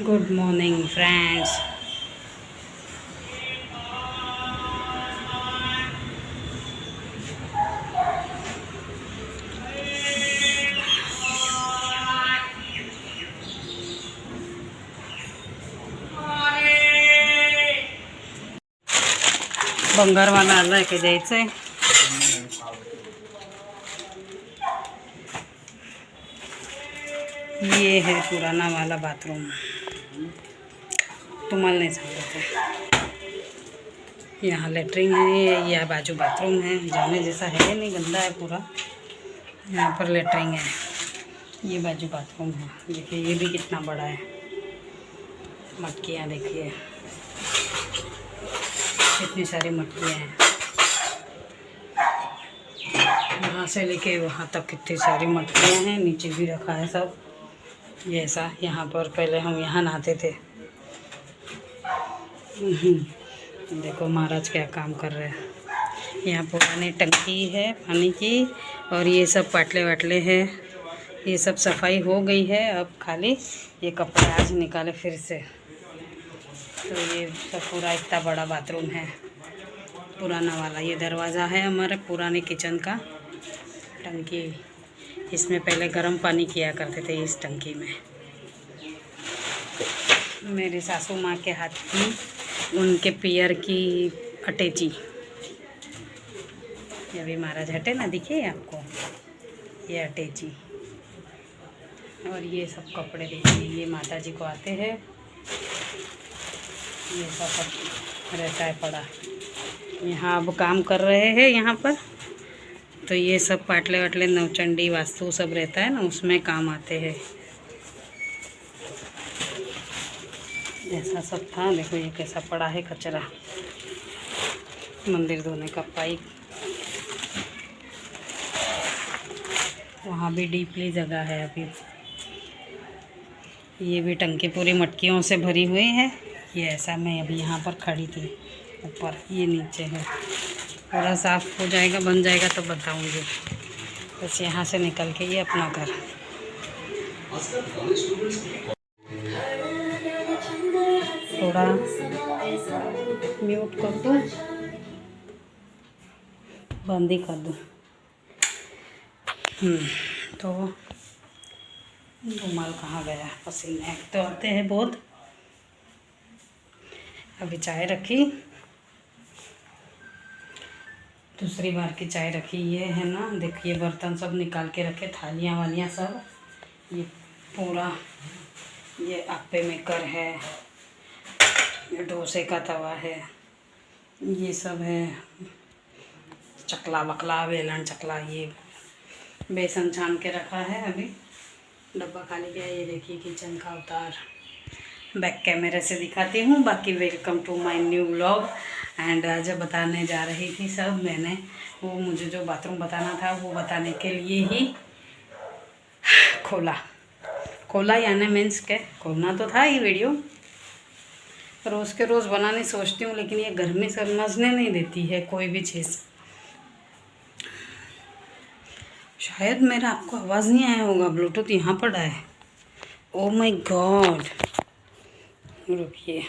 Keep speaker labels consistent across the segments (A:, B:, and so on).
A: Good morning friends. बंगार वाला लेके जायचंय। ये है पुराना वाला बाथरूम, तुम्हारा नहीं सांगते। यहाँ लेटरिन है, यह बाजू बाथरूम है। जाने जैसा है नहीं, गंदा है पूरा। यहाँ पर लेटरिन है, ये बाजू बाथरूम है। देखिए ये भी कितना बड़ा है। मटकियाँ देखिए, कितनी सारी मटकियाँ हैं। यहाँ से लेके वहाँ तक कितनी सारी मटकियाँ हैं। नीचे भी रखा है सब। ये ऐसा यहाँ पर पहले हम यहाँ नहाते थे। देखो महाराज क्या काम कर रहे हैं। यहाँ पुरानी टंकी है पानी की, और ये सब पाटले वाटले हैं। ये सब सफाई हो गई है, अब खाली ये कपड़े आज निकाले फिर से। तो ये सब पूरा इतना बड़ा बाथरूम है पुराना वाला। ये दरवाज़ा है हमारे पुराने किचन का। टंकी, इसमें पहले गर्म पानी किया करते थे इस टंकी में। मेरी सासू माँ के हाथ की, उनके पियर की अटैची। ये भी महाराज हटे ना, दिखे आपको ये अटैची। और ये सब कपड़े देखिए, ये माता जी को आते हैं। ये सब रहता है पड़ा। यहाँ अब काम कर रहे हैं यहाँ पर, तो ये सब पाटले वाटले नवचंडी वास्तु सब रहता है ना, उसमें काम आते हैं। ऐसा सब था। देखो ये कैसा पड़ा है कचरा। मंदिर धोने का पाइप, वहाँ भी डीपली जगह है अभी। ये भी टंकी पूरी मटकियों से भरी हुई है। ये ऐसा, मैं अभी यहाँ पर खड़ी थी ऊपर, ये नीचे है। पूरा साफ हो जाएगा, बन जाएगा तो बताऊँगी। बस यहाँ से निकल के ये अपना घर। थोड़ा म्यूट कर दूँ, बंद ही कर दूँ। तो रुमाल कहाँ गया? पसीने तो आते हैं बहुत। अभी चाय रखी, दूसरी बार की चाय रखी। ये है ना, देखिए बर्तन सब निकाल के रखे, थालियाँ वालियाँ सब। ये पूरा ये आप्पे मेकर है, ये डोसे का तवा है, ये सब है। चकला वकला, बेलन चकला, ये बेसन छान के रखा है। अभी डब्बा खाली गया। ये देखिए किचन का अवतार, बैक कैमरे से दिखाती हूँ। बाकी welcome to my new vlog. And आज बताने जा रही थी सब, मैंने वो मुझे जो बाथरूम बताना था वो बताने के लिए ही खोला यानी मीन्स के खोलना तो था ही वीडियो। रोज़ के रोज़ बनाने सोचती हूँ, लेकिन ये गर्मी समझने नहीं देती है कोई भी चीज़। शायद मेरा आपको आवाज़ नहीं आया होगा, ब्लूटूथ यहाँ पड़ा है। ओ माय गॉड, रुकिए।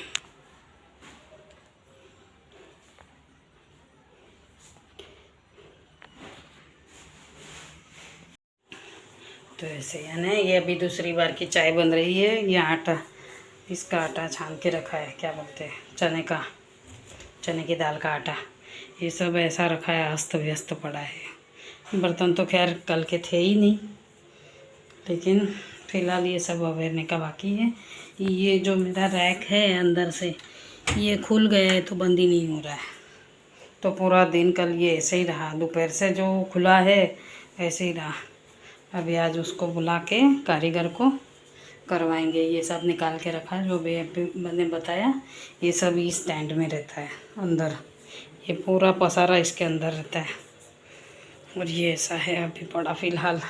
A: तो ऐसे यानी ये अभी दूसरी बार की चाय बन रही है। ये आटा, इसका आटा छान के रखा है, क्या बोलते हैं, चने की दाल का आटा। ये सब ऐसा रखा है, अस्त व्यस्त पड़ा है। बर्तन तो खैर कल के थे ही नहीं, लेकिन फ़िलहाल ये सब अवेरने का बाकी है। ये जो मेरा रैक है अंदर से, ये खुल गया है तो बंद ही नहीं हो रहा है। तो पूरा दिन कल ये ऐसे ही रहा, दोपहर से जो खुला है ऐसे ही रहा। अभी आज उसको बुला के कारीगर को करवाएंगे। ये सब निकाल के रखा, जो मैंने बताया। ये सब इस स्टैंड में रहता है अंदर, ये पूरा पसारा इसके अंदर रहता है। और ये ऐसा है अभी पड़ा फ़िलहाल।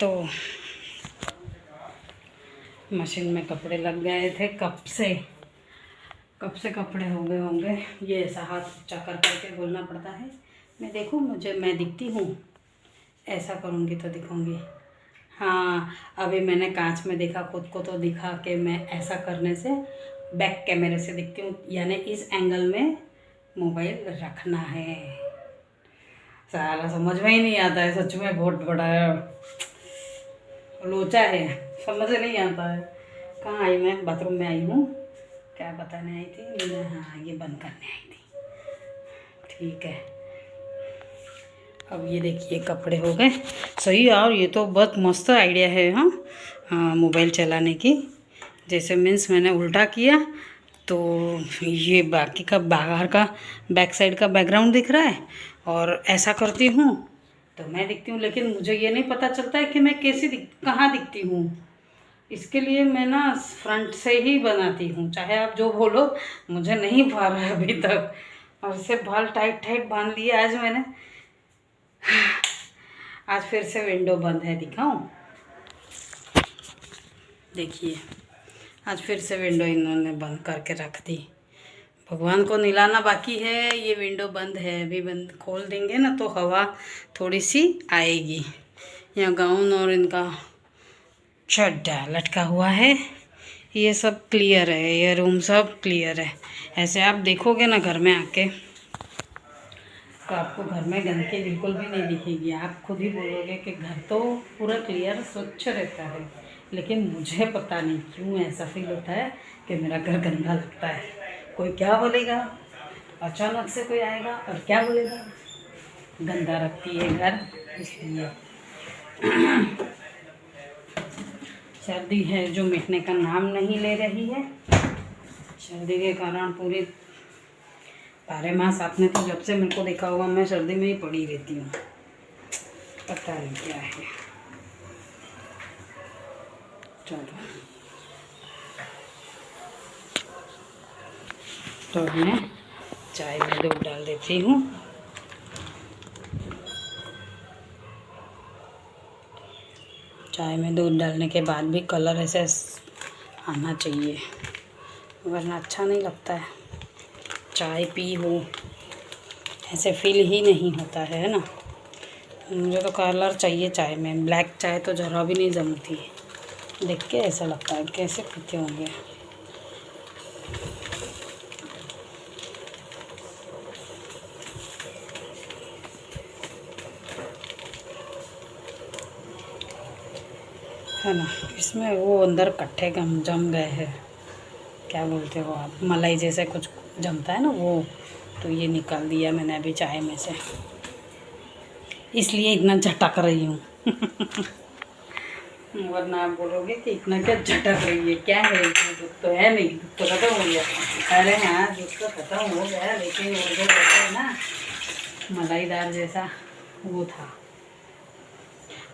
A: तो मशीन में कपड़े लग गए थे कब से कपड़े हो गए होंगे। ये ऐसा हाथ ऊँचा कर करके बोलना पड़ता है। मैं देखूँ, मैं दिखती हूँ, ऐसा करूँगी तो दिखूँगी। हाँ, अभी मैंने कांच में देखा खुद को, तो दिखा कि मैं ऐसा करने से बैक कैमरे से दिखती हूँ, यानी इस एंगल में मोबाइल रखना है। सारा समझ में ही नहीं आता है, सच में बहुत बड़ा लोचा है, समझ नहीं आता है। कहाँ आई मैं? बाथरूम में आई हूँ। क्या बताने आई थी मैं? हाँ, ये बंद करने आई थी। ठीक है, अब ये देखिए कपड़े हो गए सही। यार ये तो बहुत मस्त आइडिया है। हाँ हाँ, मोबाइल चलाने की। जैसे मीन्स मैंने उल्टा किया तो ये बाकी का बाहर का बैक साइड का बैकग्राउंड दिख रहा है, और ऐसा करती हूँ तो मैं दिखती हूँ, लेकिन मुझे ये नहीं पता चलता है कि मैं कैसी कहाँ दिखती हूँ। इसके लिए मैं ना फ्रंट से ही बनाती हूँ, चाहे आप जो बोलो, मुझे नहीं पा रहा है अभी तक। और इसे बाल टाइट टाइट बांध लिए आज मैंने। आज फिर से विंडो बंद है, दिखाऊं? देखिए, आज फिर से विंडो इन्होंने बंद करके रख दी। भगवान को निलाना बाकी है। ये विंडो बंद है, अभी बंद खोल देंगे ना तो हवा थोड़ी सी आएगी। यहाँ गाउन और इनका चड्डा लटका हुआ है, ये सब क्लियर है, ये रूम सब क्लियर है। ऐसे आप देखोगे ना घर में आके, तो आपको घर में गंदगी बिल्कुल भी नहीं दिखेगी। आप खुद ही बोलोगे कि घर तो पूरा क्लियर स्वच्छ रहता है, लेकिन मुझे पता नहीं क्यों ऐसा फील होता है कि मेरा घर गंदा लगता है। कोई क्या बोलेगा, अचानक से कोई आएगा और क्या बोलेगा, गंदा रखती है घर, इसलिए। सर्दी है जो मिटने का नाम नहीं ले रही है। सर्दी के कारण पूरी बारह मास, आपने तो जब से मेरे को देखा होगा मैं सर्दी में ही पड़ी रहती हूँ, पता नहीं क्या है। चलो, तो मैं चाय में दूध डाल देती हूँ। चाय में दूध डालने के बाद भी कलर ऐसे आना चाहिए, वरना अच्छा नहीं लगता है। चाय पी हो ऐसे फील ही नहीं होता है ना। मुझे तो कलर चाहिए चाय में। ब्लैक चाय तो ज़रा भी नहीं जमती है, देख के ऐसा लगता है कैसे पीते होंगे। है ना, इसमें वो अंदर कट्ठे जम गए हैं, क्या बोलते हो आप, मलाई जैसे कुछ जमता है ना वो, तो ये निकाल दिया मैंने अभी चाय में से, इसलिए इतना झटक रही हूँ। वरना आप बोलोगे कि इतना क्या झटक रही है, क्या है, दूध तो है नहीं, दूध तो खत्म हो गया। अरे हाँ, दूध तो खत्म हो गया, लेकिन वो जो कहते हैं ना मलाईदार जैसा, वो था।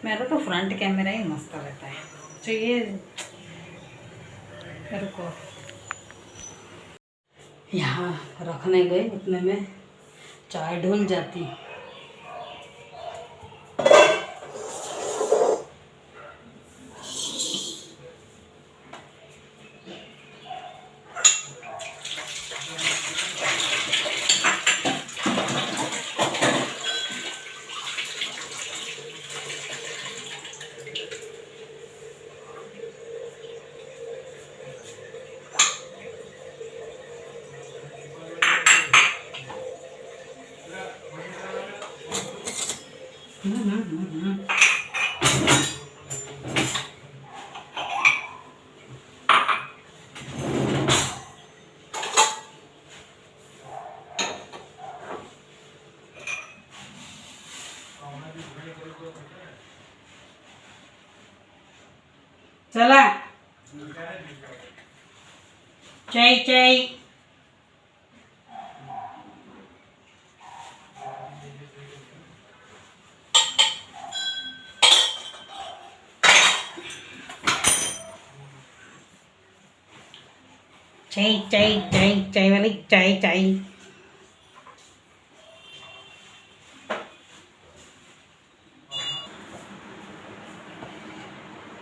A: मेरा तो फ्रंट कैमरा ही मस्त रहता है। तो ये रुको, यहाँ रखने गए उतने में चाय ढुल जाती। चला चाय चाय। चाय चाय चाय चाय वाली चाय चाय।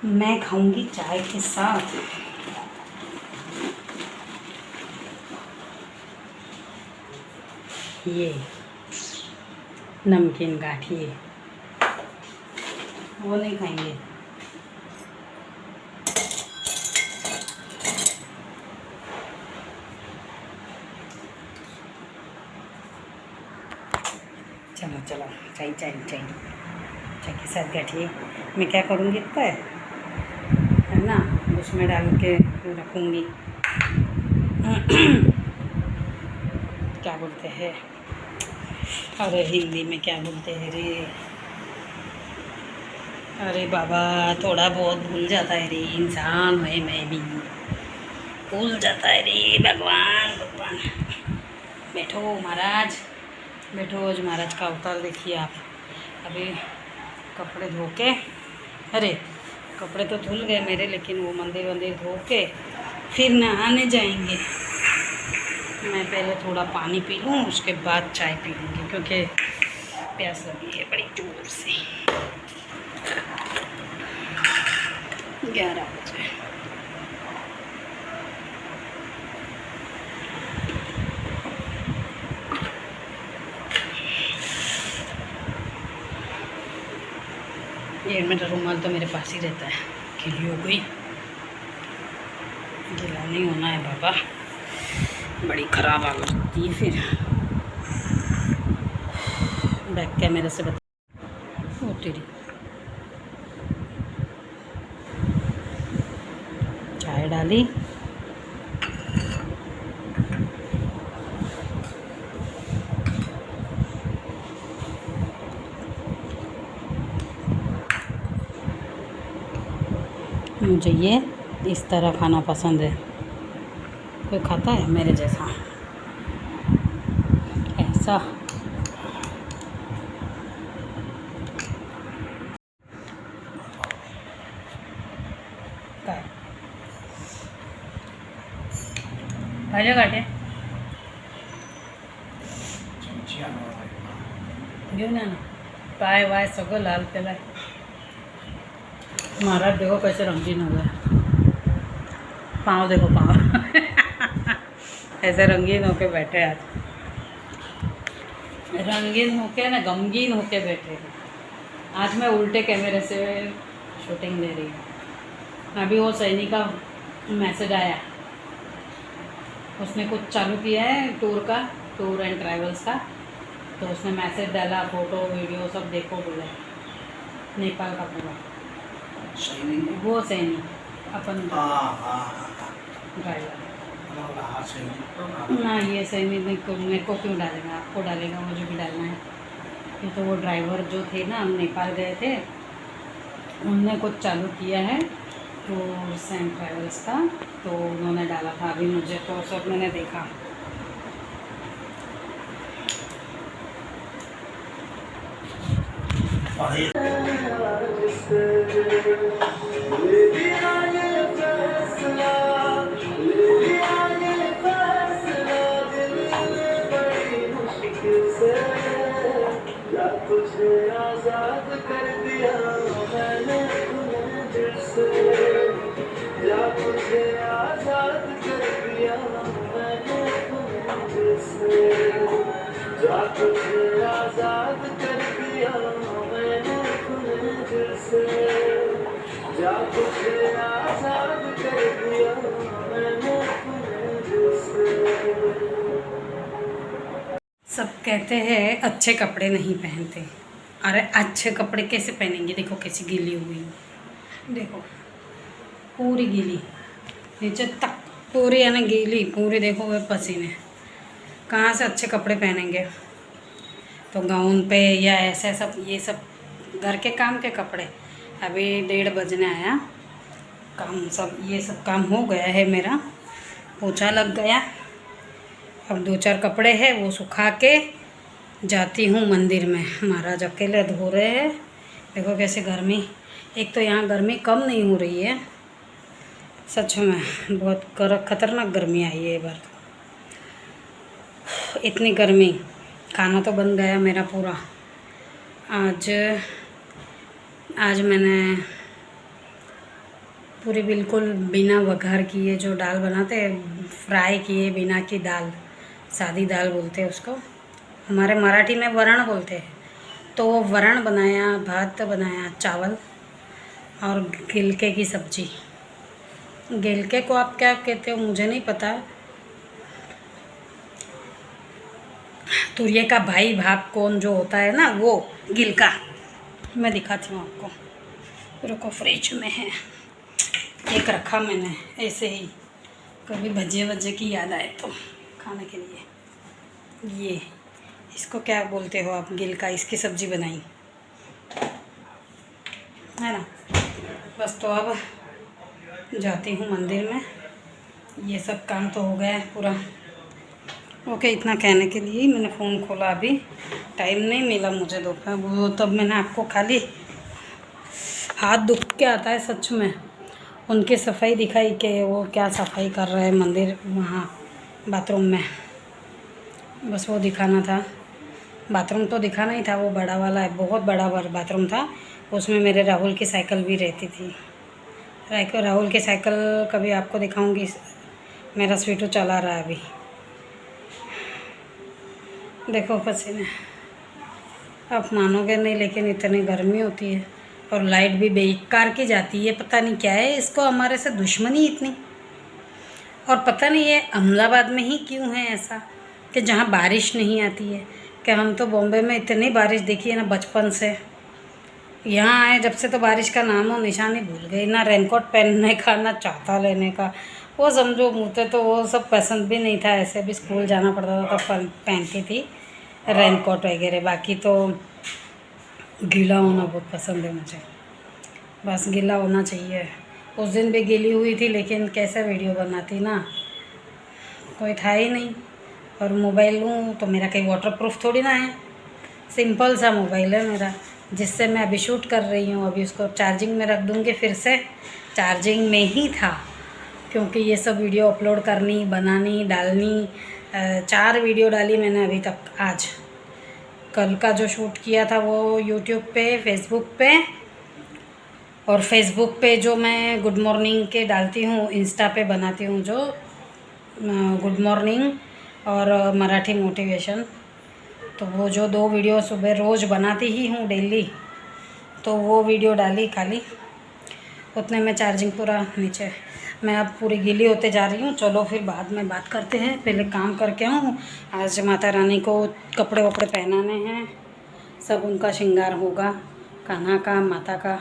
A: मैं खाऊंगी चाय के साथ ये नमकीन गाठिए। वो नहीं खाएंगे, चलो चाय चाय चाय चाय के साथ बैठिए। मैं क्या करूँगी पता है ना, उसमें डाल के रखूँगी क्या बोलते हैं, अरे हिंदी में क्या बोलते हैं रे, अरे बाबा थोड़ा बहुत भूल जाता है रे, इंसान है मैं भी, भूल जाता है रे, भगवान भगवान। बैठो महाराज, बैठो। आज महाराज का अवतार देखिए आप। अभी कपड़े धो के, अरे कपड़े तो धुल गए मेरे, लेकिन वो मंदिर वंदिर धो के फिर नहाने जाएंगे। मैं पहले थोड़ा पानी पी लूँ, उसके बाद चाय पी लूँगी, क्योंकि प्यास लगी है बड़ी जोर से। 11 बजे। ये मेरा रुमाल तो मेरे पास ही रहता है, गीली हो गई, गीला नहीं होना है बाबा, बड़ी ख़राब हालत होती है फिर। बैक कैमरे से बता वो तेरी चाय डाली, मुझे ये इस तरह खाना पसंद है। कोई खाता है मेरे जैसा ऐसा? भाज्या काटे घेऊन या ना, पाय वाय सगळं लाल केलं आहे। महाराज देखो कैसे रंगीन हो गए, पाँव देखो पाँव ऐसे रंगीन होके बैठे आज, रंगीन होके ना गमगीन होके बैठे। आज मैं उल्टे कैमरे से शूटिंग ले रही हूँ। अभी वो सैनिक का मैसेज आया, उसने कुछ चालू किया है टूर एंड ट्रैवल्स का, तो उसने मैसेज डाला, फ़ोटो वीडियो सब देखो बोले, नेपाल का पूरा। वो सैनिक अपन ड्राइवर ना, ये सैनिक मेरे को क्यों डालेगा, आपको डालेगा, मुझे भी डालना है। ये तो वो ड्राइवर जो थे ना, हम नेपाल गए थे, उनने कुछ चालू किया है टूर्स एंड ट्रैवल्स का, तो उन्होंने डाला था अभी मुझे, तो सब मैंने देखा।
B: तुझे आजाद कर दिया मैंने तुझसे, या तुझे आजाद कर दिया मैंने तुझसे, या तुझे आजाद कर दिया मैंने तुझसे, या तुझे आजाद कर दिया मैंने तुझसे।
A: सब कहते हैं अच्छे कपड़े नहीं पहनते, अरे अच्छे कपड़े कैसे पहनेंगे? देखो कैसी गीली हुई, देखो पूरी गीली, नीचे तक पूरी है ना गीली पूरी, देखो वो पसीने। कहाँ से अच्छे कपड़े पहनेंगे? तो गाउन पे या ऐसे सब, ये सब घर के काम के कपड़े। अभी 1:30 बजने आया, काम सब ये सब काम हो गया है मेरा, पोछा लग गया। अब 2-4 कपड़े हैं वो सुखा के जाती हूँ मंदिर में। महाराज अकेले धो रहे हैं, देखो कैसे गर्मी, एक तो यहाँ गर्मी कम नहीं हो रही है, सच में बहुत खतरनाक गर्मी आई है ये बार। इतनी गर्मी, खाना तो बन गया मेरा पूरा। आज मैंने पूरी बिल्कुल बिना वघार किए जो दाल बनाते हैं, फ्राई किए बिना की दाल, सादी दाल बोलते हैं उसको, हमारे मराठी में वरण बोलते हैं। तो वो वरण बनाया, भात बनाया, चावल और गिलके की सब्ज़ी। गिलके को आप क्या कहते हो मुझे नहीं पता, तुरिये का भाई भाप कौन जो होता है ना, वो गिलका। मैं दिखाती हूँ आपको, रुको, फ्रिज में है एक रखा मैंने ऐसे ही, कभी भजिए वजिए की याद आए तो खाने के लिए। ये इसको क्या बोलते हो आप, गिलका, इसकी सब्ज़ी बनाई है ना। बस तो अब जाती हूँ मंदिर में, ये सब काम तो हो गया है पूरा। ओके, इतना कहने के लिए ही मैंने फ़ोन खोला, अभी टाइम नहीं मिला मुझे दोपहर, वो तब मैंने आपको खाली हाथ दुख के आता है सच में, उनकी सफाई दिखाई कि वो क्या सफाई कर रहे हैं मंदिर वहाँ बाथरूम में, बस वो दिखाना था। बाथरूम तो दिखाना ही था, वो बड़ा वाला है, बहुत बड़ा बाथरूम था, उसमें मेरे राहुल की साइकिल भी रहती थी। राहुल की साइकिल कभी आपको दिखाऊंगी, मेरा स्वीटू चला रहा है अभी, देखो पसीने। आप मानोगे नहीं, लेकिन इतनी गर्मी होती है और लाइट भी बेकार की जाती है, पता नहीं क्या है इसको, हमारे से दुश्मनी इतनी। और पता नहीं ये अहमदाबाद में ही क्यों है ऐसा कि जहाँ बारिश नहीं आती है, कि हम तो बॉम्बे में इतनी बारिश देखी है ना बचपन से, यहाँ आए जब से तो बारिश का नाम और निशान ही भूल गई, ना रेनकोट पहनने का ना छाता लेने का, वो समझो मुझे तो वो सब पसंद भी नहीं था, ऐसे भी स्कूल जाना पड़ता था तब पहनती थी रेनकोट वगैरह, बाकी तो गीला होना बहुत पसंद है मुझे, बस गीला होना चाहिए। उस दिन भी गीली हुई थी, लेकिन कैसे वीडियो बनाती ना, कोई था ही नहीं, और मोबाइल लूँ तो मेरा कहीं वाटरप्रूफ थोड़ी ना है, सिंपल सा मोबाइल है मेरा, जिससे मैं अभी शूट कर रही हूँ। अभी उसको चार्जिंग में रख दूँगी, फिर से चार्जिंग में ही था, क्योंकि ये सब वीडियो अपलोड करनी, बनानी, डालनी, 4 वीडियो डाली मैंने अभी तक। आज कल का जो शूट किया था वो यूट्यूब पे, फेसबुक पे, और फेसबुक पे जो मैं गुड मॉर्निंग के डालती हूँ, इंस्टा पे बनाती हूँ जो गुड मॉर्निंग और मराठी मोटिवेशन, तो वो जो 2 वीडियो सुबह रोज़ बनाती ही हूँ डेली, तो वो वीडियो डाली खाली, उतने में चार्जिंग पूरा नीचे। मैं अब पूरी गीली होते जा रही हूँ, चलो फिर बाद में बात करते हैं, पहले काम करके आऊँ। आज माता रानी को कपड़े वपड़े पहनाने हैं, सब उनका श्रृंगार होगा, कान्हा का, माता का।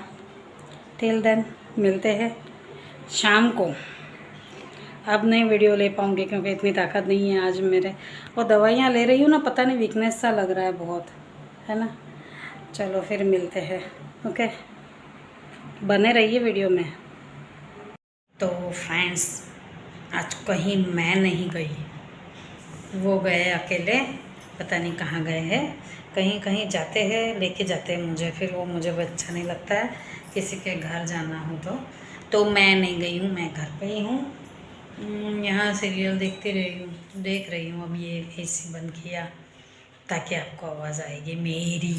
A: टिल देन मिलते हैं शाम को। अब नहीं वीडियो ले पाऊँगी क्योंकि इतनी ताकत नहीं है आज मेरे, वो दवाइयाँ ले रही हूँ ना, पता नहीं वीकनेस सा लग रहा है बहुत, है ना। चलो फिर मिलते हैं, ओके, बने रहिए वीडियो में। तो फ्रेंड्स, आज कहीं मैं नहीं गई, वो गए अकेले, पता नहीं कहाँ गए हैं, कहीं कहीं जाते हैं, लेके जाते हैं मुझे, फिर वो मुझे अच्छा नहीं लगता है किसी के घर जाना हो तो मैं नहीं गई हूँ, मैं घर पे ही हूँ, यहाँ सीरियल देख रही हूँ। अब ये एसी बंद किया ताकि आपको आवाज़ आएगी मेरी।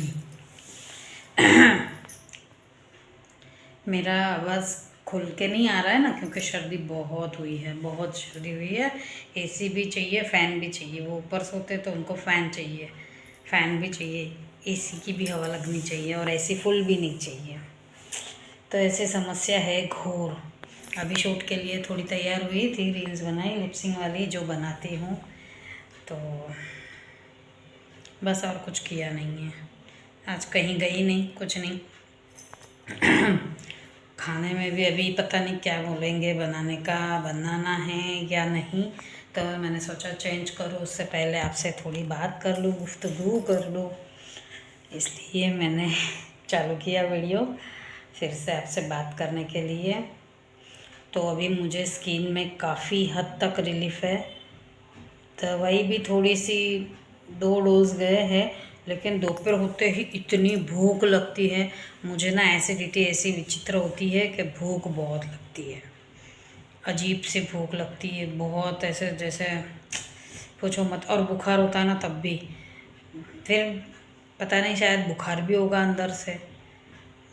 A: मेरा आवाज़ खुल के नहीं आ रहा है ना, क्योंकि सर्दी बहुत हुई है, बहुत सर्दी हुई है। एसी भी चाहिए, फ़ैन भी चाहिए, वो ऊपर सोते तो उनको फ़ैन चाहिए, फ़ैन भी चाहिए, एसी की भी हवा लगनी चाहिए, और एसी फुल भी नहीं चाहिए, तो ऐसी समस्या है घोर। अभी शूट के लिए थोड़ी तैयार हुई थी, रील्स बनाई लिपसिंग वाली जो बनाती हूँ, तो बस और कुछ किया नहीं है। आज कहीं गई नहीं, कुछ नहीं। खाने में भी अभी पता नहीं क्या बोलेंगे, बनाना है या नहीं, तो मैंने सोचा चेंज करूँ, उससे पहले आपसे थोड़ी बात कर लूँ, गुफ्तगू कर लूँ, इसलिए मैंने चालू किया वीडियो फिर से आपसे बात करने के लिए। तो अभी मुझे स्किन में काफ़ी हद तक रिलीफ है, दवाई भी थोड़ी सी 2 डोज गए हैं, लेकिन दोपहर होते ही इतनी भूख लगती है मुझे ना, एसिडिटी ऐसी विचित्र होती है कि भूख बहुत लगती है, अजीब सी भूख लगती है बहुत, ऐसे जैसे पूछो मत। और बुखार होता है ना तब भी, फिर पता नहीं शायद बुखार भी होगा अंदर से,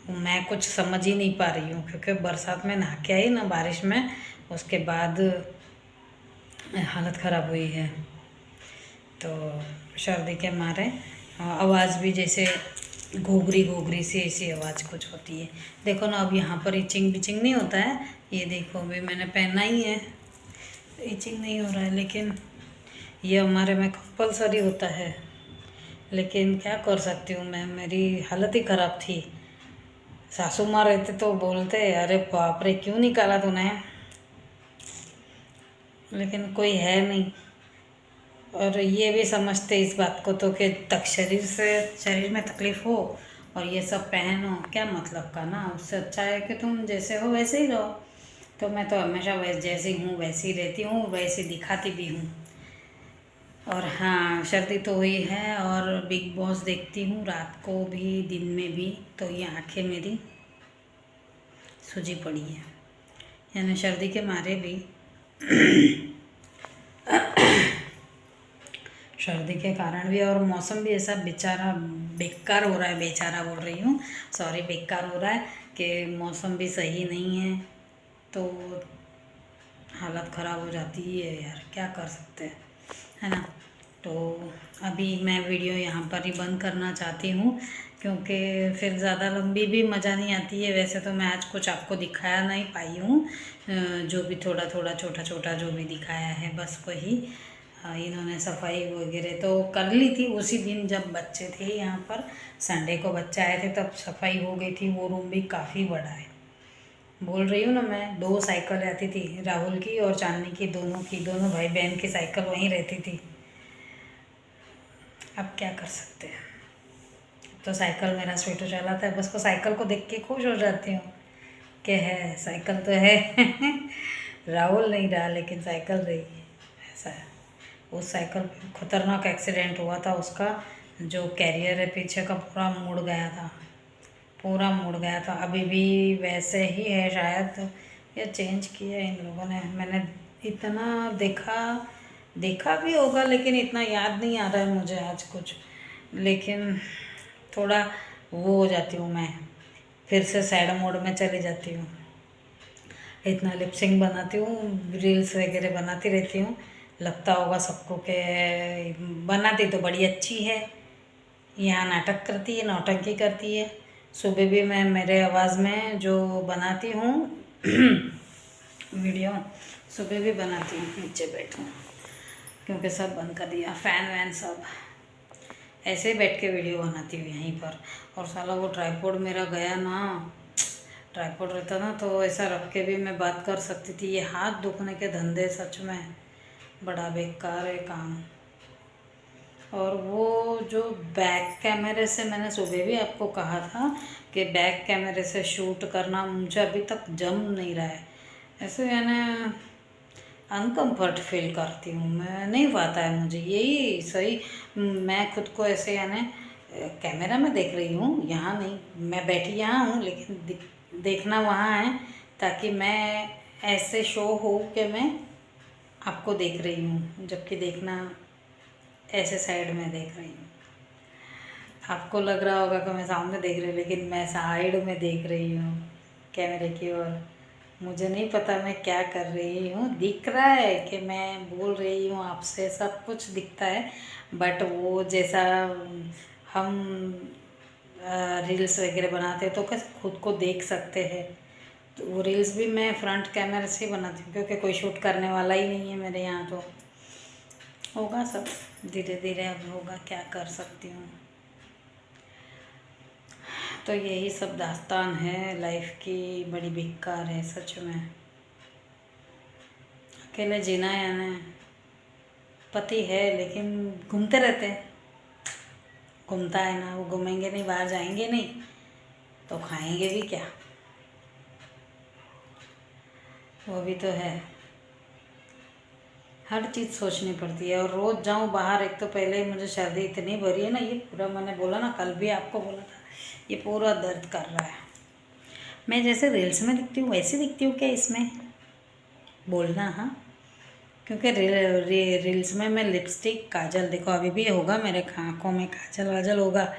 A: मैं कुछ समझ ही नहीं पा रही हूँ, क्योंकि बरसात में नहा के आई ना बारिश में, उसके बाद हालत ख़राब हुई है, तो सर्दी के मारे आवाज़ भी जैसे घोघरी सी ऐसी आवाज़ कुछ होती है। देखो ना, अब यहाँ पर इचिंग बिचिंग नहीं होता है, ये देखो अभी मैंने पहना ही है, इचिंग नहीं हो रहा है, लेकिन ये हमारे में कंपलसरी होता है। लेकिन क्या कर सकती हूँ मैं, मेरी हालत ही ख़राब थी। सासू माँ रहते तो बोलते अरे बाप रे क्यों निकाला तूने, लेकिन कोई है नहीं। और ये भी समझते इस बात को तो कि तक शरीर में तकलीफ़ हो और ये सब पहनो, क्या मतलब का ना। उससे अच्छा है कि तुम जैसे हो वैसे ही रहो। तो मैं तो हमेशा जैसी हूँ वैसी रहती हूँ, वैसी दिखाती भी हूँ। और हाँ, सर्दी तो हुई है और बिग बॉस देखती हूँ रात को भी दिन में भी, तो ये आंखें मेरी सूजी पड़ी है, यानी सर्दी के मारे भी सर्दी के कारण भी, और मौसम भी ऐसा बेचारा बेकार हो रहा है, बेचारा बोल रही हूँ, सॉरी, बेकार हो रहा है कि मौसम भी सही नहीं है, तो हालत ख़राब हो जाती है यार, क्या कर सकते हैं, है ना। तो अभी मैं वीडियो यहाँ पर ही बंद करना चाहती हूँ, क्योंकि फिर ज़्यादा लंबी भी मज़ा नहीं आती है। वैसे तो मैं आज कुछ आपको दिखाया नहीं पाई हूँ, जो भी थोड़ा थोड़ा छोटा छोटा जो भी दिखाया है बस वही। इन्होंने सफाई वगैरह तो कर ली थी उसी दिन जब बच्चे थे यहाँ पर, संडे को बच्चे आए थे तब सफाई हो गई थी। वो रूम भी काफ़ी बड़ा है, बोल रही हूँ ना मैं, 2 साइकिल आती थी, राहुल की और चांदनी की, दोनों भाई बहन की साइकिल वहीं रहती थी। अब क्या कर सकते हैं, तो साइकिल मेरा स्वेटर चलाता है, बस वो साइकिल को देख के खुश हो जाती हूँ कि है साइकिल तो है राहुल नहीं रहा लेकिन साइकिल रही है, ऐसा है। उस साइकिल पे खतरनाक एक्सीडेंट हुआ था, उसका जो कैरियर है पीछे का पूरा मुड़ गया था, पूरा मुड़ गया था। अभी भी वैसे ही है शायद, या चेंज किया इन लोगों ने, मैंने इतना देखा भी होगा लेकिन इतना याद नहीं आ रहा है मुझे आज कुछ। लेकिन थोड़ा वो हो जाती हूँ मैं, फिर से सैड मोड में चली जाती हूँ। इतना लिपसिंग बनाती हूँ, रील्स वगैरह बनाती रहती हूँ, लगता होगा सबको कि बनाती तो बड़ी अच्छी है, यहाँ नाटक करती है, नौटंकी करती है। सुबह भी मैं मेरे आवाज़ में जो बनाती हूँ वीडियो, सुबह भी बनाती हूँ नीचे बैठ हूँ, क्योंकि सब बंद कर दिया, फ़ैन वैन सब, ऐसे ही बैठ के वीडियो बनाती हूँ यहीं पर। और साला वो ट्राईपोड मेरा गया ना, ट्राईपोड रहता ना तो ऐसा रख के भी मैं बात कर सकती थी। ये हाथ दुखने के धंधे सच में बड़ा बेकार है काम। और वो जो बैक कैमरे से, मैंने सुबह भी आपको कहा था कि बैक कैमरे से शूट करना मुझे अभी तक जम नहीं रहा है, ऐसे यानी अनकम्फर्ट फील करती हूँ मैं, नहीं पाता है मुझे यही सही। मैं खुद को ऐसे यानी कैमरा में देख रही हूँ, यहाँ नहीं, मैं बैठी यहाँ हूँ लेकिन देखना वहाँ है, ताकि मैं ऐसे शो हो कि मैं आपको देख रही हूँ, जबकि देखना ऐसे साइड में देख रही हूँ। आपको लग रहा होगा कि मैं सामने देख रही हूँ, लेकिन मैं साइड में देख रही हूँ कैमरे की ओर। मुझे नहीं पता मैं क्या कर रही हूँ, दिख रहा है कि मैं बोल रही हूँ आपसे, सब कुछ दिखता है, बट वो जैसा हम रील्स वगैरह बनाते हैं तो कैसे खुद को देख सकते हैं, तो वो रील्स भी मैं फ्रंट कैमरे से ही बनाती हूँ, क्योंकि कोई शूट करने वाला ही नहीं है मेरे यहाँ। तो होगा सब धीरे धीरे, अब होगा, क्या कर सकती हूँ। तो यही सब दास्तान है लाइफ की, बड़ी बेकार है सच में। अकेले जीना है यानी, पति है लेकिन घूमते रहते हैं, घूमता है ना, वो घूमेंगे नहीं, बाहर जाएंगे नहीं तो खाएंगे भी क्या, वो भी तो है। हर चीज़ सोचनी पड़ती है, और रोज़ जाऊँ बाहर, एक तो पहले ही मुझे सर्दी इतनी भरी है ना, ये पूरा मैंने बोला ना, कल भी आपको बोला था, ये पूरा दर्द कर रहा है। मैं जैसे रील्स में दिखती हूँ वैसे दिखती हूँ क्या इसमें, बोलना हाँ, क्योंकि रील्स में मैं लिपस्टिक, काजल, देखो अभी भी होगा मेरे आँखों में काजल वाजल होगा,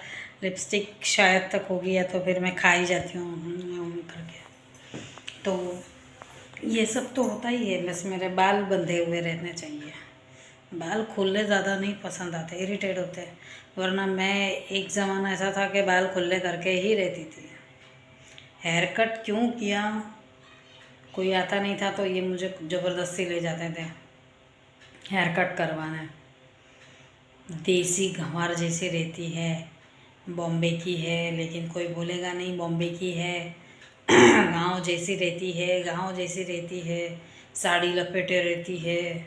A: लिपस्टिक शायद तक होगी, या तो फिर मैं खा ही जाती हूँ करके, तो ये सब तो होता ही है। बस मेरे बाल बंधे हुए रहने चाहिए, बाल खुले ज़्यादा नहीं पसंद आते, इरिटेट होते हैं, वरना मैं एक ज़माना ऐसा था कि बाल खुले करके ही रहती थी। हेयर कट क्यों किया, कोई आता नहीं था तो ये मुझे ज़बरदस्ती ले जाते थे हेयर कट करवाने, देसी गंवार जैसी रहती है, बॉम्बे की है, लेकिन कोई बोलेगा नहीं बॉम्बे की है। गांव जैसी रहती है, गांव जैसी रहती है, साड़ी लपेटे रहती है,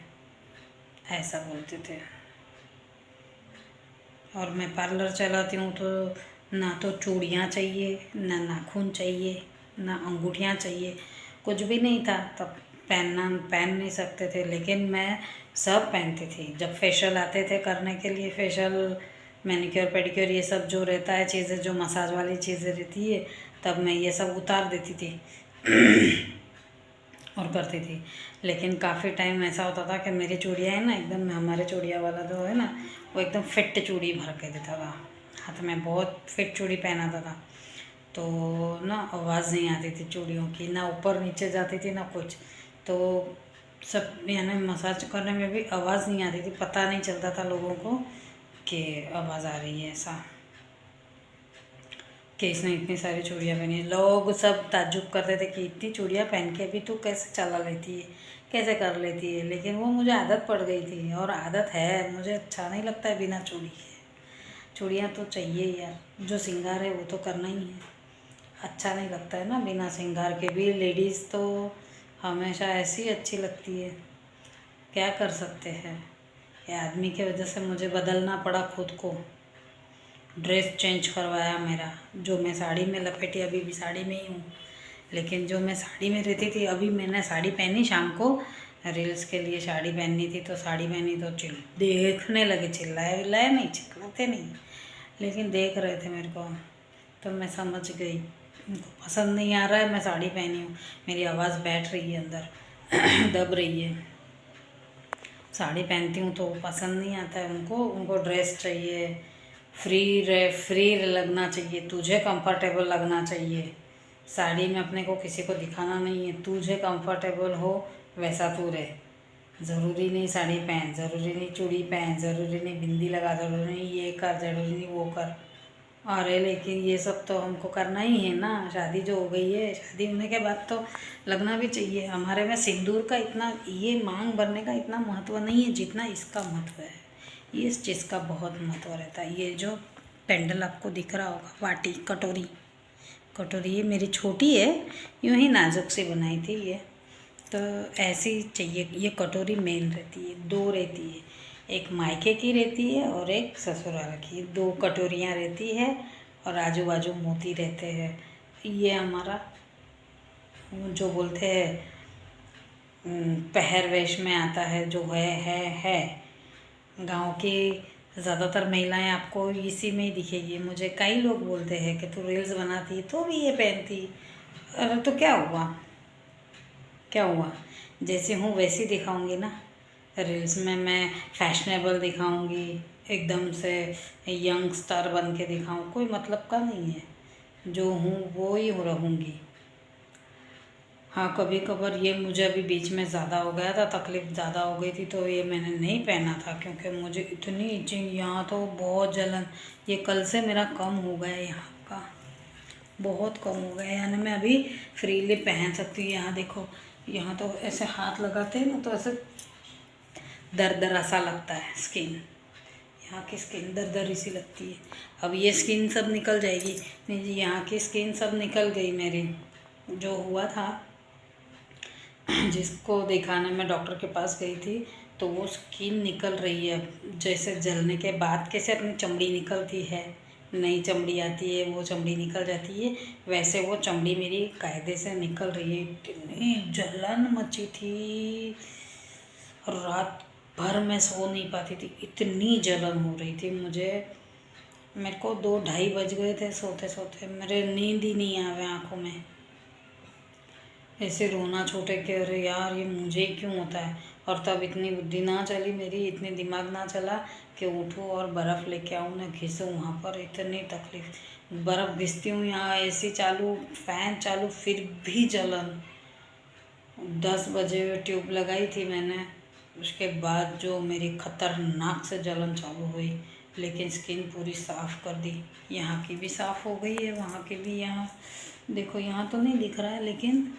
A: ऐसा बोलते थे। और मैं पार्लर चलाती हूँ तो ना तो चूड़ियाँ चाहिए, ना नाखून चाहिए, ना अंगूठियाँ चाहिए, कुछ भी नहीं था तब। पहन नहीं सकते थे, लेकिन मैं सब पहनती थी। जब फेशियल आते थे करने के लिए, फेशियल, मैनिक्योर पेडिक्योर, ये सब जो रहता है चीज़ें, जो मसाज वाली चीज़ें रहती है, तब मैं ये सब उतार देती थी और करती थी। लेकिन काफ़ी टाइम ऐसा होता था कि मेरी चूड़ियाँ है ना, एकदम हमारे चूड़िया वाला जो है ना, वो एकदम फिट चूड़ी भर के देता था हाथ में, बहुत फिट चूड़ी पहनाता था। तो ना आवाज़ नहीं आती थी चूड़ियों की, ना ऊपर नीचे जाती थी ना कुछ। तो सब यानी मसाज करने में भी आवाज़ नहीं आती थी, पता नहीं चलता था लोगों को कि आवाज़ आ रही है ऐसा, कि इसने इतनी सारी चूड़ियाँ पहनी है। लोग सब ताज्जुब करते थे कि इतनी चूड़ियाँ पहन के भी तू कैसे चला लेती है, कैसे कर लेती है। लेकिन वो मुझे आदत पड़ गई थी, और आदत है, मुझे अच्छा नहीं लगता है बिना चूड़ी के। चूड़ियाँ तो चाहिए यार, जो श्रृंगार है वो तो करना ही है। अच्छा नहीं लगता है ना बिना श्रृंगार के भी। लेडीज़ तो हमेशा ऐसी अच्छी लगती है, क्या कर सकते हैं। ये आदमी की वजह से मुझे बदलना पड़ा खुद को, ड्रेस चेंज करवाया मेरा। जो मैं साड़ी में लपेटी, अभी भी साड़ी में ही हूँ, लेकिन जो मैं साड़ी में रहती थी, अभी मैंने साड़ी पहनी शाम को, रील्स के लिए साड़ी पहननी थी, तो साड़ी पहनी तो देखने लगे, चिल्लाए विल्लाए नहीं, चिल्लाते नहीं, लेकिन देख रहे थे मेरे को, तो मैं समझ गई उनको पसंद नहीं आ रहा है। मैं साड़ी पहनी हूँ, मेरी आवाज़ बैठ रही है अंदर दब रही है। साड़ी पहनती हूँ तो पसंद नहीं आता है उनको, उनको ड्रेस चाहिए, फ्री लगना चाहिए, तुझे कंफर्टेबल लगना चाहिए। साड़ी में अपने को किसी को दिखाना नहीं है, तुझे कंफर्टेबल हो वैसा तू रहे। ज़रूरी नहीं साड़ी पहन, ज़रूरी नहीं चूड़ी पहन, ज़रूरी नहीं बिंदी लगा, ज़रूरी नहीं ये कर, ज़रूरी नहीं वो कर। अरे लेकिन ये सब तो हमको करना ही है ना, शादी जो हो गई है, शादी होने के बाद तो लगना भी चाहिए। हमारे में सिंदूर का इतना, ये मांग भरने का इतना महत्व नहीं है जितना इसका महत्व है। ये इस चीज़ का बहुत महत्व रहता है। ये जो पेंडल आपको दिख रहा होगा, वाटी, कटोरी, कटोरी ये मेरी छोटी है, यूँ ही नाजुक सी बनाई थी ये, तो ऐसी चाहिए। ये कटोरी मेन रहती है, दो रहती है, एक मायके की रहती है और एक ससुराल की, दो कटोरियाँ रहती है, और आजू बाजू मोती रहते हैं। ये हमारा जो बोलते हैं पहरवेश में आता है, जो है गांव की ज़्यादातर महिलाएं आपको इसी में ही दिखेगी। मुझे कई लोग बोलते हैं कि तू रील्स बनाती है तो भी ये पहनती। अरे तो क्या हुआ, क्या हुआ, जैसे हूँ वैसी दिखाऊंगी ना। रील्स में मैं फैशनेबल दिखाऊंगी, एकदम से यंग स्टार बन के दिखाऊँ, कोई मतलब का नहीं है। जो हूँ वो ही रहूँगी। हाँ कभी कभार ये मुझे अभी बीच में ज़्यादा हो गया था, तकलीफ़ ज़्यादा हो गई थी, तो ये मैंने नहीं पहना था, क्योंकि मुझे इतनी इचिंग, यहाँ तो बहुत जलन। ये कल से मेरा कम हो गया है, यहाँ का बहुत कम हो गया है, यानी मैं अभी फ्रीली पहन सकती हूँ। यहाँ देखो, यहाँ तो ऐसे हाथ लगाते हैं ना तो ऐसे दरदरा सा लगता है स्किन, यहाँ की स्किन दरदरी सी लगती है। अब ये स्किन सब निकल जाएगी। नहीं जी, यहाँ की स्किन सब निकल गई मेरी। जो हुआ था, जिसको दिखाने मैं डॉक्टर के पास गई थी, तो वो स्किन निकल रही है, जैसे जलने के बाद कैसे अपनी चमड़ी निकलती है, नई चमड़ी आती है, वो चमड़ी निकल जाती है, वैसे वो चमड़ी मेरी कायदे से निकल रही है। इतनी जलन मची थी, रात भर मैं सो नहीं पाती थी, इतनी जलन हो रही थी मुझे। मेरे को 2-2:30 बज गए थे सोते सोते, मेरे नींद ही नहीं आवे आँखों में। ऐसे रोना छूटे कि अरे यार ये मुझे ही क्यों होता है। और तब इतनी बुद्धि ना चली मेरी, इतनी दिमाग ना चला कि उठूँ और बर्फ़ लेके आऊँ ना घिसूँ वहाँ पर। इतनी तकलीफ़, बर्फ़ घिसती हूँ, यहाँ एसी चालू, फ़ैन चालू, फिर भी जलन। 10 बजे ट्यूब लगाई थी मैंने, उसके बाद जो मेरी ख़तरनाक से जलन चालू हुई, लेकिन स्किन पूरी साफ़ कर दी। यहाँ की भी साफ़ हो गई है, वहाँ की भी। यहाँ देखो, यहाँ तो नहीं दिख रहा है, लेकिन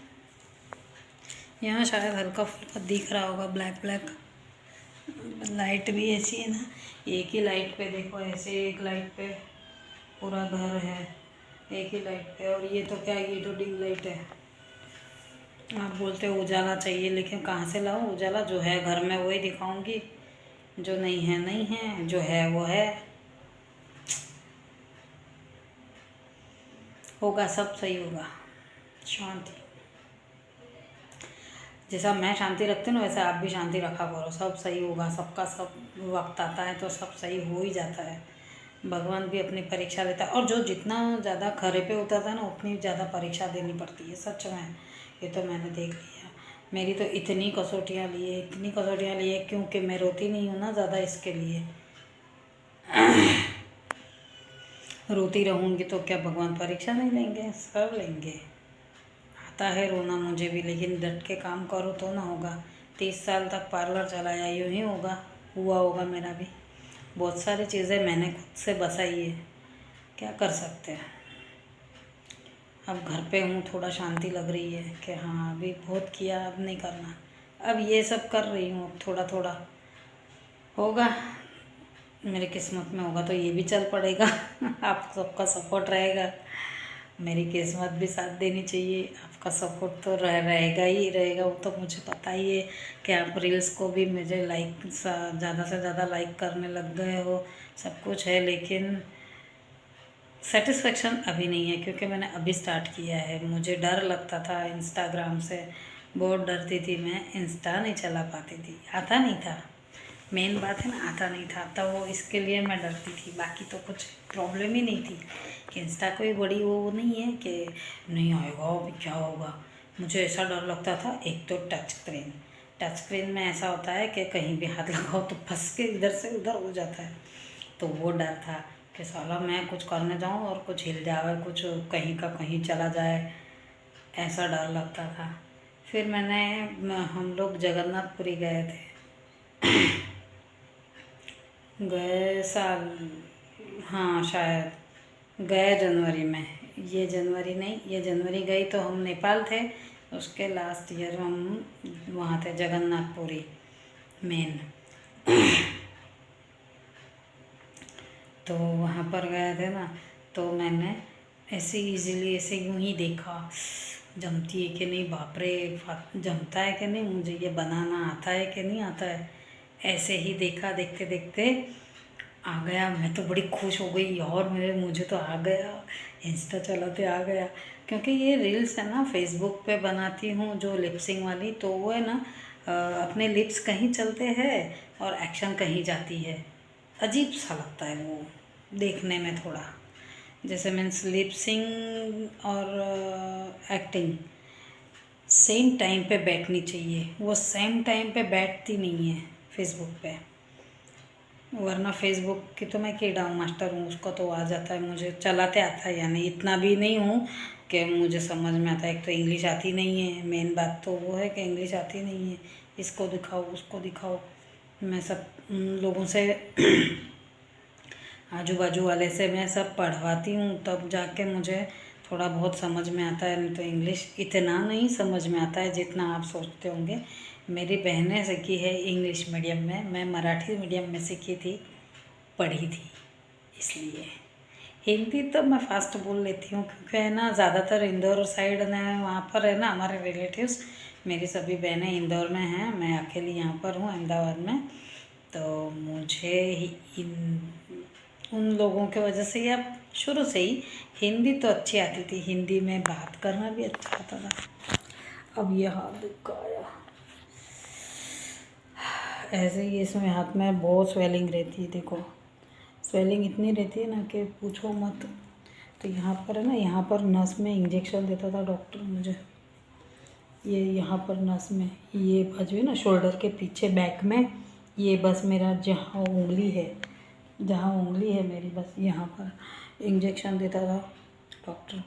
A: यहाँ शायद हल्का फुल्का दिख रहा होगा, ब्लैक ब्लैक लाइट भी ऐसी है ना, एक ही लाइट पे देखो, ऐसे एक लाइट पे पूरा घर है, एक ही लाइट पे। और ये तो क्या, ये तो डिम लाइट है। आप बोलते हो उजाला चाहिए, लेकिन कहाँ से लाऊं उजाला? जो है घर में वही दिखाऊंगी, जो नहीं है नहीं है, जो है वो है। होगा, सब सही होगा। शांति, जैसा मैं शांति रखती हूँ ना, वैसा आप भी शांति रखा करो, सब सही होगा। सबका सब वक्त आता है तो सब सही हो ही जाता है। भगवान भी अपनी परीक्षा लेता है, और जो जितना ज़्यादा खरे पे उतरता है ना, उतनी ज़्यादा परीक्षा देनी पड़ती है, सच में। ये तो मैंने देख लिया। मेरी तो इतनी कसौटियाँ लिए, इतनी कसौटियाँ लिए, क्योंकि मैं रोती नहीं हूँ ना ज़्यादा, इसके लिए। रोती रहूँगी तो क्या भगवान परीक्षा नहीं लेंगे? सब लेंगे। आता है रोना मुझे भी, लेकिन डट के काम करो तो ना होगा। 30 साल तक पार्लर चलाया, यूँ ही होगा, हुआ होगा मेरा भी। बहुत सारी चीज़ें मैंने खुद से बसाई है, क्या कर सकते हैं। अब घर पे हूँ, थोड़ा शांति लग रही है कि हाँ अभी बहुत किया, अब नहीं करना। अब ये सब कर रही हूँ, अब थोड़ा थोड़ा होगा, मेरी किस्मत में होगा तो ये भी चल पड़ेगा। आप सबका सपोर्ट रहेगा, मेरी किस्मत भी साथ देनी चाहिए। आपका सपोर्ट तो रहेगा ही रहेगा, वो तो मुझे पता ही है कि आप रील्स को भी मुझे लाइक ज़्यादा से ज़्यादा लाइक करने लग गए हो, सब कुछ है। लेकिन सेटिस्फेक्शन अभी नहीं है, क्योंकि मैंने अभी स्टार्ट किया है। मुझे डर लगता था इंस्टाग्राम से, बहुत डरती थी मैं, इंस्टा नहीं चला पाती थी, आता नहीं था। मेन बात है ना, आता नहीं था, तो वो इसके लिए मैं डरती थी। बाकी तो कुछ प्रॉब्लम ही नहीं थी कि इंस्टा कोई बड़ी वो नहीं है कि नहीं आएगा अभी क्या होगा। मुझे ऐसा डर लगता था, एक तो टच स्क्रीन में ऐसा होता है कि कहीं भी हाथ लगाओ तो फंस के इधर से उधर हो जाता है, तो वो डर था कि साला मैं कुछ करने जाऊँ और कुछ हिल जाए, कुछ कहीं का कहीं चला जाए, ऐसा डर लगता था। फिर हम लोग जगन्नाथपुरी गए थे, गए साल, हाँ शायद गए जनवरी में। ये जनवरी नहीं, ये जनवरी गई तो हम नेपाल थे, उसके लास्ट ईयर हम वहाँ थे जगन्नाथपुरी मेन। तो वहाँ पर गए थे ना, तो मैंने ऐसे इजीली ऐसे यूँ ही देखा, जमती है कि नहीं, बाप रे जमता है कि नहीं, मुझे ये बनाना आता है कि नहीं आता है, ऐसे ही देखा। देखते देखते आ गया। मैं तो बड़ी खुश हो गई, और मुझे तो आ गया, इंस्टा चलाते आ गया। क्योंकि ये रील्स है ना, फेसबुक पे बनाती हूँ जो लिपसिंग वाली, तो वो है ना अपने लिप्स कहीं चलते हैं और एक्शन कहीं जाती है, अजीब सा लगता है वो देखने में थोड़ा। जैसे मीन्स लिपसिंग और एक्टिंग सेम टाइम पे बैठनी चाहिए, वो सेम टाइम पे बैठती नहीं है फेसबुक पे। वरना फेसबुक की तो मैं कीड़ा हूँ, मास्टर हूँ, उसको तो आ जाता है, मुझे चलाते आता है, यानी इतना भी नहीं हूँ कि मुझे समझ में आता है। एक तो इंग्लिश आती नहीं है, मेन बात तो वो है कि इंग्लिश आती नहीं है। इसको दिखाओ, उसको दिखाओ, मैं सब लोगों से आजू बाजू वाले से मैं सब पढ़वाती हूँ, तब जाके मुझे थोड़ा बहुत समझ में आता है, नहीं तो इंग्लिश इतना नहीं समझ में आता है जितना आप सोचते होंगे। मेरी बहनें सीखी है इंग्लिश मीडियम में, मैं मराठी मीडियम में सीखी थी, पढ़ी थी, इसलिए हिंदी तो मैं फास्ट बोल लेती हूँ, क्योंकि है ना ज़्यादातर इंदौर साइड में वहाँ पर है ना हमारे रिलेटिव्स। मेरी सभी बहनें इंदौर में हैं, मैं अकेली यहाँ पर हूँ अहमदाबाद में। तो मुझे उन लोगों के वजह से या शुरू से ही हिंदी तो अच्छी आती थी, हिंदी में बात करना भी अच्छा आता था। अब ये हाथ दुखाया, ऐसे ही इसमें हाथ में बहुत स्वेलिंग रहती है, देखो स्वेलिंग इतनी रहती है ना कि पूछो मत। तो यहाँ पर है ना, यहाँ पर नस में इंजेक्शन देता था डॉक्टर मुझे, ये यहाँ पर नस में, ये बाजू है ना शोल्डर के पीछे बैक में, ये बस मेरा जहाँ उंगली है, जहाँ उंगली है मेरी, बस यहाँ पर इंजेक्शन देता था डॉक्टर,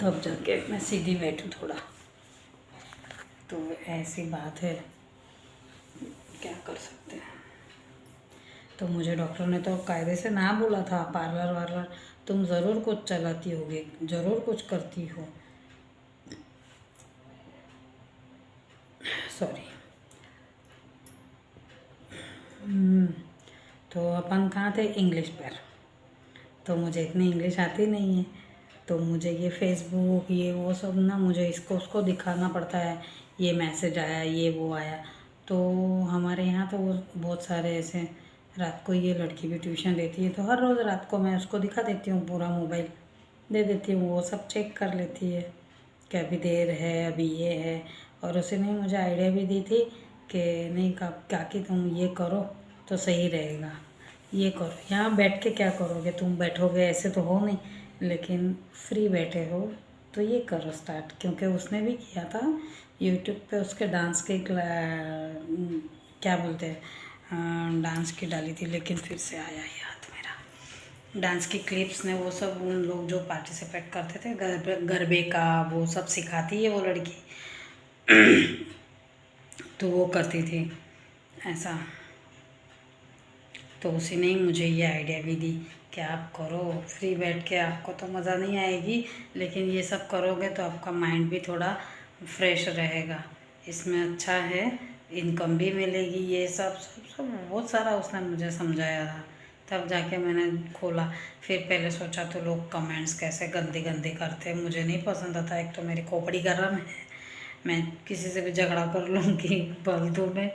A: तब जाके मैं सीधी बैठूँ थोड़ा। तो ऐसी बात है, क्या कर सकते हैं। तो मुझे डॉक्टर ने तो कायदे से ना बोला था, पार्लर वार्लर तुम ज़रूर कुछ चलाती होगी, ज़रूर कुछ करती हो, सॉरी। तो अपन कहाँ थे, इंग्लिश पर। तो मुझे इतनी इंग्लिश आती नहीं है, तो मुझे ये फेसबुक ये वो सब ना, मुझे इसको उसको दिखाना पड़ता है, ये मैसेज आया, ये वो आया। तो हमारे यहाँ तो वो बहुत सारे ऐसे, रात को ये लड़की भी ट्यूशन देती है, तो हर रोज़ रात को मैं उसको दिखा देती हूँ, पूरा मोबाइल दे देती हूँ, वो सब चेक कर लेती है कि अभी देर है, अभी ये है। और उसने मुझे आइडिया भी दी थी कि नहीं काकी तुम ये करो तो सही रहेगा, ये करो, यहाँ बैठ के क्या करोगे, तुम बैठोगे ऐसे तो हो नहीं, लेकिन फ्री बैठे हो तो ये करो स्टार्ट। क्योंकि उसने भी किया था यूट्यूब पे, उसके डांस के क्या बोलते हैं, डांस की डाली थी, लेकिन फिर से आया याद मेरा, डांस की क्लिप्स ने वो सब, उन लोग जो पार्टिसिपेट करते थे गरबे का, वो सब सिखाती है वो लड़की। तो वो करती थी ऐसा। तो उसी ने ही मुझे ये आइडिया भी दी कि आप करो, फ्री बैठ के, आपको तो मज़ा नहीं आएगी, लेकिन ये सब करोगे तो आपका माइंड भी थोड़ा फ्रेश रहेगा, इसमें अच्छा है, इनकम भी मिलेगी, ये सब सब सब बहुत सारा उसने मुझे समझाया था। तब जाके मैंने खोला। फिर पहले सोचा तो लोग कमेंट्स कैसे गंदे गंदे करते हैं, मुझे नहीं पसंद आता। एक तो मेरी खोपड़ी गर्म है, मैं किसी से भी झगड़ा कर लूँगी फालतू में,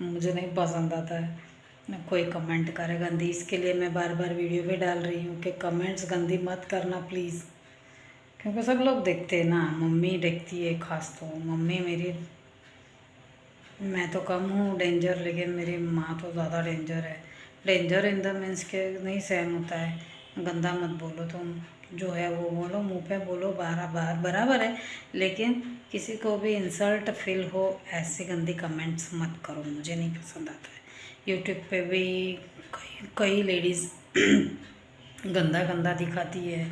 A: मुझे नहीं पसंद आता है कोई कमेंट करे गंदी। इसके लिए मैं बार बार वीडियो भी डाल रही हूँ कि कमेंट्स गंदी मत करना प्लीज़, क्योंकि सब लोग देखते हैं ना, मम्मी देखती है खास, तो मम्मी मेरी, मैं तो कम हूँ डेंजर, लेकिन मेरी माँ तो ज़्यादा डेंजर है। डेंजर इन द मीन्स के नहीं सहन होता है, गंदा मत बोलो तुम, जो है वो बोलो, मुंह पे बोलो, बराबर है, लेकिन किसी को भी इंसल्ट फील हो ऐसी गंदी कमेंट्स मत करो, मुझे नहीं पसंद आता है। यूट्यूब पे भी कई लेडीज़ गंदा गंदा दिखाती है,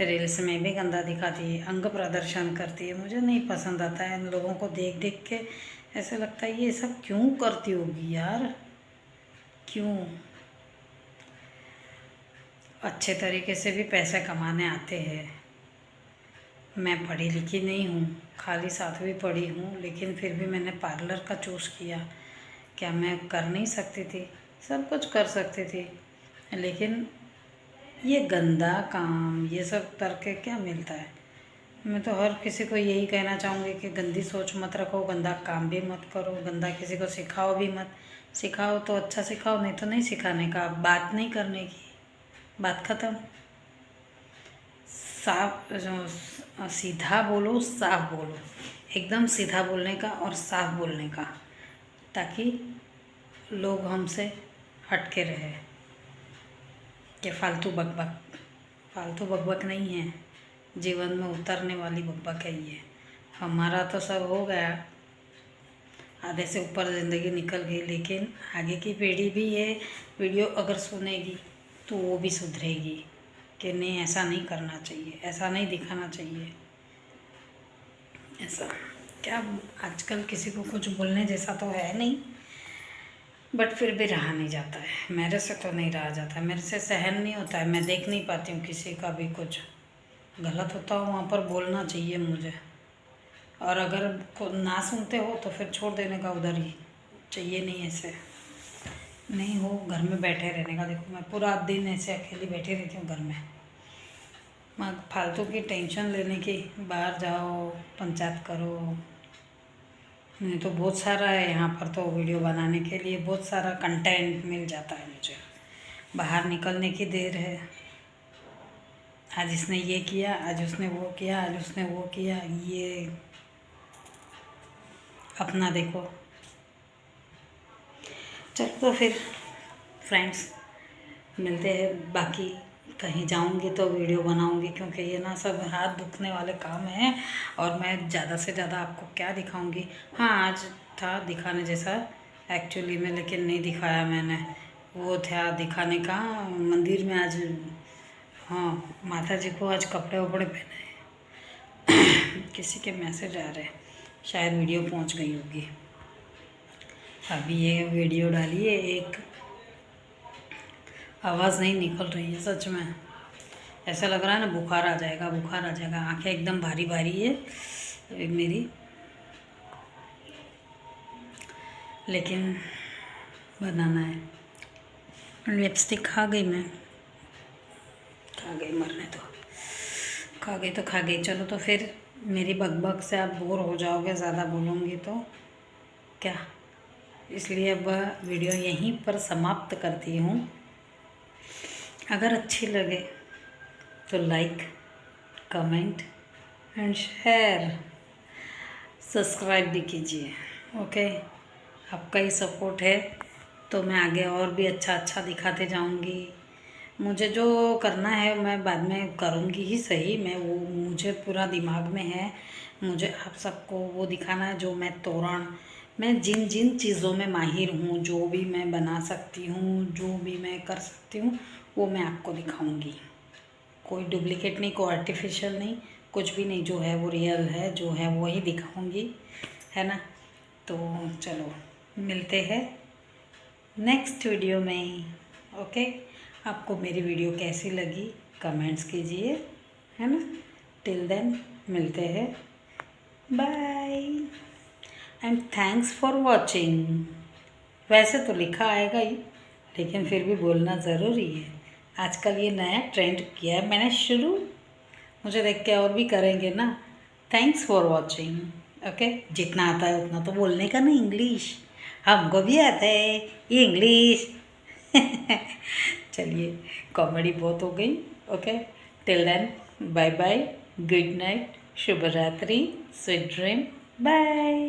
A: रील्स में भी गंदा दिखाती है, अंग प्रदर्शन करती है, मुझे नहीं पसंद आता है। इन लोगों को देख देख के ऐसा लगता है ये सब क्यों करती होगी यार, क्यों। अच्छे तरीके से भी पैसे कमाने आते हैं। मैं पढ़ी लिखी नहीं हूँ, खाली 7वीं पढ़ी हूँ, लेकिन फिर भी मैंने पार्लर का चूज़ किया। क्या मैं कर नहीं सकती थी, सब कुछ कर सकती थी, लेकिन ये गंदा काम, ये सब करके क्या मिलता है। मैं तो हर किसी को यही कहना चाहूँगी कि गंदी सोच मत रखो, गंदा काम भी मत करो, गंदा किसी को सिखाओ भी मत। सिखाओ तो अच्छा सिखाओ, नहीं तो नहीं सिखाने का, बात नहीं करने की, बात ख़त्म। साफ सीधा बोलो, साफ बोलो, एकदम सीधा बोलने का और साफ बोलने का, ताकि लोग हमसे हट के रहे। कि फालतू बकबक नहीं है, जीवन में उतरने वाली बकबक है ये। हमारा तो सब हो गया, आधे से ऊपर ज़िंदगी निकल गई, लेकिन आगे की पीढ़ी भी ये वीडियो अगर सुनेगी तो वो भी सुधरेगी कि नहीं, ऐसा नहीं करना चाहिए, ऐसा नहीं दिखाना चाहिए। ऐसा क्या, आजकल किसी को कुछ बोलने जैसा तो है नहीं, बट फिर भी रहा नहीं जाता है, मेरे से तो नहीं रहा जाता है, मेरे से सहन नहीं होता है, मैं देख नहीं पाती हूँ किसी का भी कुछ गलत होता हो वहाँ पर बोलना चाहिए मुझे। और अगर ना सुनते हो तो फिर छोड़ देने का उधर ही, चाहिए नहीं ऐसे, नहीं हो घर में बैठे रहने का। देखो मैं पूरा दिन ऐसे अकेली बैठी रहती हूँ घर में, मैं फालतू की टेंशन लेने की, बाहर जाओ पंचायत करो, नहीं तो बहुत सारा है यहाँ पर, तो वीडियो बनाने के लिए बहुत सारा कंटेंट मिल जाता है मुझे। बाहर निकलने की देर है, आज इसने ये किया, आज उसने वो किया, आज उसने वो किया, ये अपना देखो। चलो तो फिर फ्रेंड्स मिलते हैं, बाकी कहीं जाऊंगी तो वीडियो बनाऊंगी, क्योंकि ये ना सब हाथ दुखने वाले काम हैं, और मैं ज़्यादा से ज़्यादा आपको क्या दिखाऊंगी। हाँ आज था दिखाने जैसा एक्चुअली में, लेकिन नहीं दिखाया मैंने, वो था दिखाने का मंदिर में आज। हाँ माता जी को आज कपड़े वपड़े पहने किसी के मैसेज आ रहे हैं, शायद वीडियो पहुंच गई होगी। अभी ये वीडियो डाली है, एक आवाज़ नहीं निकल रही है, सच में ऐसा लग रहा है ना बुखार आ जाएगा, बुखार आ जाएगा। आंखें एकदम भारी भारी है मेरी, लेकिन बनाना है। लिपस्टिक खा गई मैं, खा गई, मरने दो, खा गई तो खा गई। चलो तो फिर मेरी बकबक से आप बोर हो जाओगे ज़्यादा बोलूँगी तो क्या, इसलिए अब वीडियो यहीं पर समाप्त करती हूँ। अगर अच्छी लगे तो like, comment and share, subscribe भी कीजिए। ओके, आपका ही सपोर्ट है तो मैं आगे और भी अच्छा अच्छा दिखाते जाऊंगी। मुझे जो करना है मैं बाद में करूंगी ही सही, मैं वो मुझे पूरा दिमाग में है। मुझे आप सबको वो दिखाना है जो मैं जिन जिन चीज़ों में माहिर हूँ, जो भी मैं बना सकती हूँ, जो भी मैं कर सकती हूँ, वो मैं आपको दिखाऊंगी। कोई डुप्लीकेट नहीं, कोई आर्टिफिशियल नहीं, कुछ भी नहीं, जो है वो रियल है, जो है वही दिखाऊंगी, है ना। तो चलो मिलते हैं नेक्स्ट वीडियो में। ओके, आपको मेरी वीडियो कैसी लगी कमेंट्स कीजिए, है ना। टिल देन मिलते हैं, bye and thanks for watching. वैसे तो लिखा आएगा ही, लेकिन फिर भी बोलना ज़रूरी है। आजकल ये नया ट्रेंड किया है मैंने शुरू, मुझे देख के और भी करेंगे ना। Thanks for watching. ओके, जितना आता है उतना तो बोलने का ना, इंग्लिश हमको भी आता है ये इंग्लिश। चलिए, कॉमेडी बहुत हो गई। Okay, till then bye bye, good night, शुभ रात्रि, स्वीट ड्रीम, बाय।